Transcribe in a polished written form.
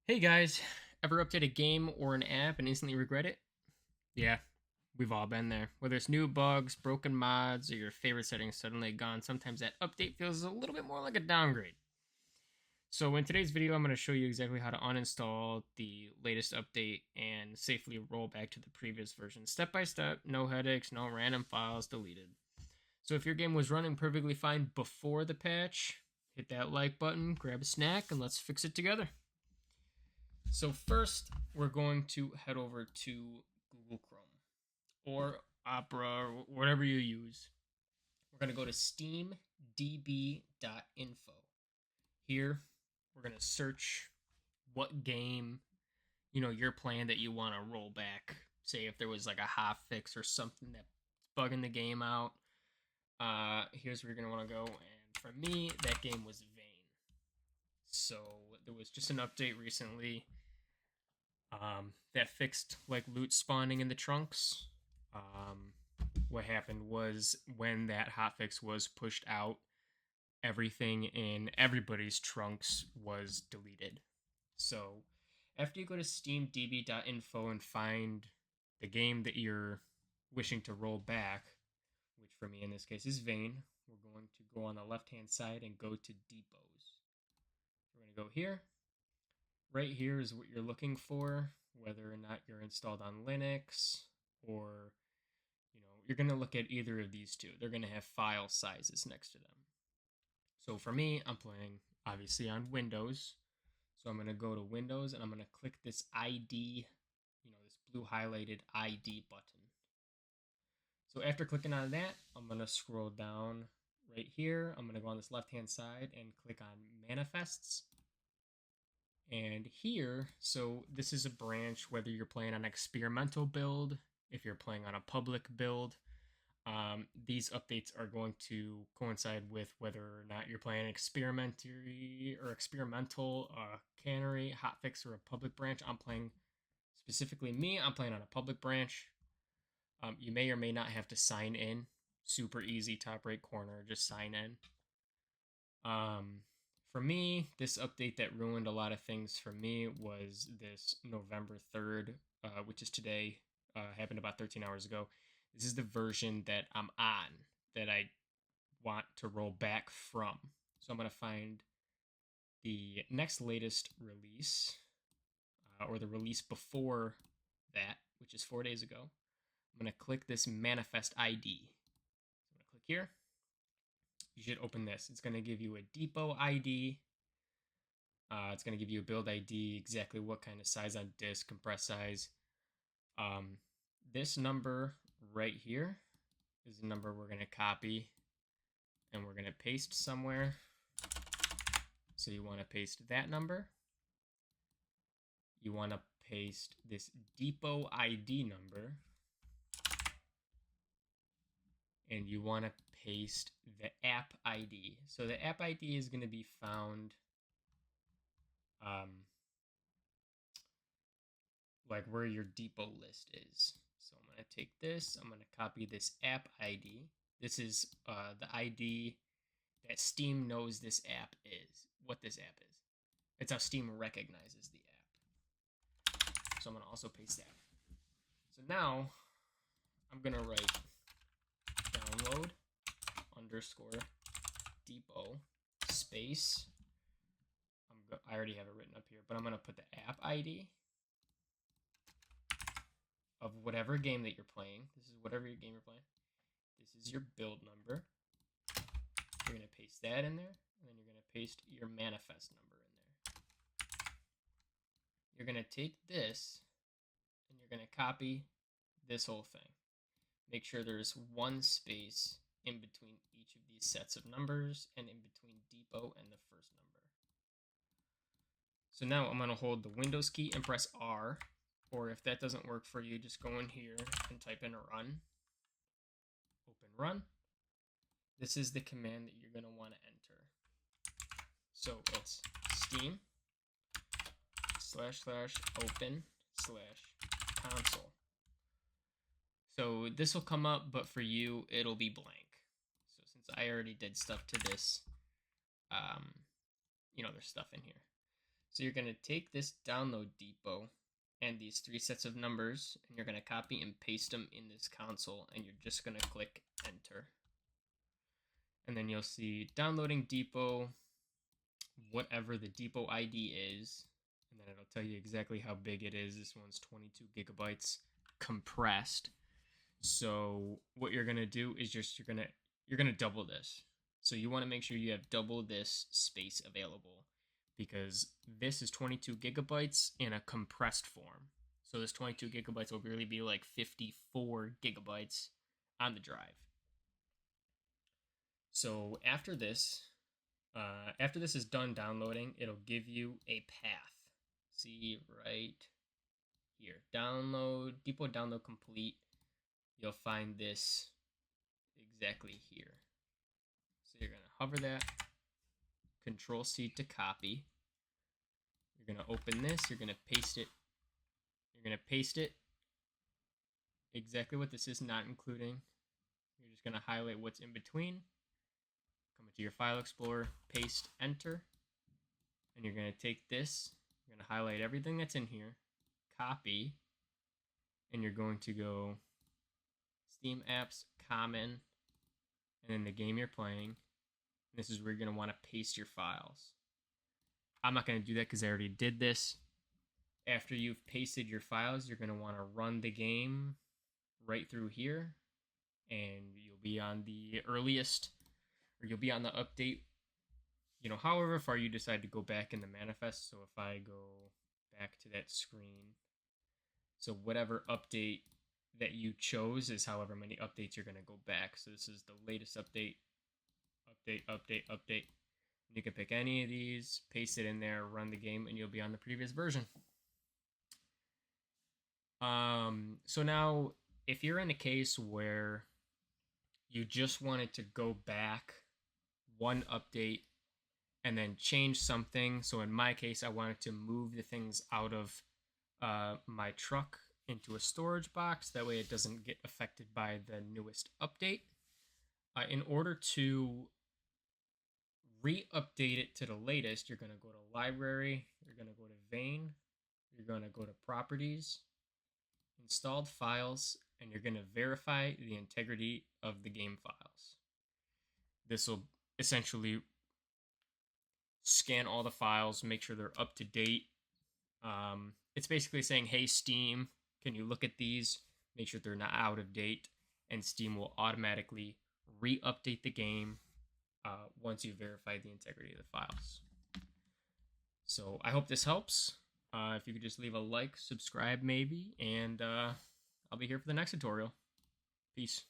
Hey guys, ever update a game or an app and instantly regret it? Yeah, we've all been there. Whether it's new bugs, broken mods, or your favorite settings suddenly gone, sometimes that update feels a little bit more like a downgrade. So in today's video, I'm going to show you exactly how to uninstall the latest update and safely roll back to the previous version. Step by step, no headaches, no random files deleted. So if your game was running perfectly fine before the patch, hit that like button, grab a snack, and let's fix it together. So first, we're going to head over to Google Chrome or Opera or whatever you use. We're going to go to steamdb.info. Here, we're going to search what game, you're playing that you want to roll back. Say if there was like a hot fix or something that's bugging the game out. Here's where you're going to want to go. And for me, that game was Vane. So there was just an update recently that fixed like loot spawning in the trunks. Um, what happened was when that hotfix was pushed out, everything in everybody's trunks was deleted. So after you go to steamdb.info and find the game that you're wishing to roll back, which for me in this case is Vane, we're going to go on the left hand side and go to depots. We're going to go here. Right here is what you're looking for, whether or not you're installed on Linux or you're going to look at either of these two. They're going to have file sizes next to them. So for me, I'm playing obviously on Windows. So I'm going to go to Windows and I'm going to click this ID, this blue highlighted ID button. So after clicking on that, I'm going to scroll down right here. I'm going to go on this left hand side and click on manifests. And here, so this is a branch whether you're playing on an experimental build, if you're playing on a public build. These updates are going to coincide with whether or not you're playing experimentary or experimental cannery, hotfix, or a public branch. I'm playing specifically me. I'm playing on a public branch. You may or may not have to sign in. Super easy, top right corner. Just sign in. For me, this update that ruined a lot of things for me was this November 3rd, which is today, happened about 13 hours ago. This is the version that I'm on that I want to roll back from. So I'm going to find the next latest release, or the release before that, which is 4 days ago. I'm going to click this manifest ID. So I'm going to click here. You should open this. It's going to give you a depot ID. It's going to give you a build ID, exactly what kind of size on disk, compress size. This number right here is the number we're going to copy and we're going to paste somewhere. So you want to paste that number. You want to paste this depot ID number. And you want to paste the app ID. So the app ID is going to be found like where your depot list is. So I'm going to take this, I'm going to copy this app ID. This is the ID that Steam knows this app is, what this app is. It's how Steam recognizes the app. So I'm going to also paste that. So now I'm going to write download underscore depot space. I already have it written up here, but I'm going to put the app ID of whatever game that you're playing. This is whatever your game you're playing. This is your build number. You're going to paste that in there, and then you're going to paste your manifest number in there. You're going to take this, and you're going to copy this whole thing. Make sure there's one space in between each of these sets of numbers and in between depot and the first number. So now I'm going to hold the Windows key and press R. Or if that doesn't work for you, just go in here and type in run. Open run. This is the command that you're going to want to enter. So it's steam //open /console. So this will come up, but for you, it'll be blank. So since I already did stuff to this, there's stuff in here. So you're going to take this download depot and these 3 sets of numbers, and you're going to copy and paste them in this console, and you're just going to click enter. And then you'll see downloading depot, whatever the depot ID is, and then it'll tell you exactly how big it is. This one's 22 gigabytes compressed. So what you're going to do is you're going to double this. So you want to make sure you have double this space available, because this is 22 gigabytes in a compressed form. So this 22 gigabytes will really be like 54 gigabytes on the drive. So after this is done downloading, it'll give you a path. See right here, download, depot download complete. You'll find this exactly here. So you're going to hover that, Control C to copy. You're going to open this, you're going to paste it. You're going to paste it exactly what this is, not including. You're just going to highlight what's in between. Come into your file explorer, paste, enter. And you're going to take this, you're going to highlight everything that's in here, copy, and you're going to go Steam Apps, Common, and then the game you're playing. This is where you're going to want to paste your files. I'm not going to do that because I already did this. After you've pasted your files, you're going to want to run the game right through here, and you'll be on the earliest, or you'll be on the update, however far you decide to go back in the manifest. So if I go back to that screen, so whatever update that you chose is however many updates you're going to go back. So this is the latest update. You can pick any of these, paste it in there, run the game, and you'll be on the previous version. So now, if you're in a case where you just wanted to go back one update and then change something, so in my case, I wanted to move the things out of my truck into a storage box, that way it doesn't get affected by the newest update. In order to re-update it to the latest, you're going to go to Library, you're going to go to Vein, you're going to go to Properties, Installed Files, and you're going to verify the integrity of the game files. This will essentially scan all the files, make sure they're up to date. It's basically saying, hey, Steam, can you look at these, make sure they're not out of date, and Steam will automatically re-update the game once you verify the integrity of the files. So I hope this helps. If you could just leave a like, subscribe maybe, and I'll be here for the next tutorial. Peace.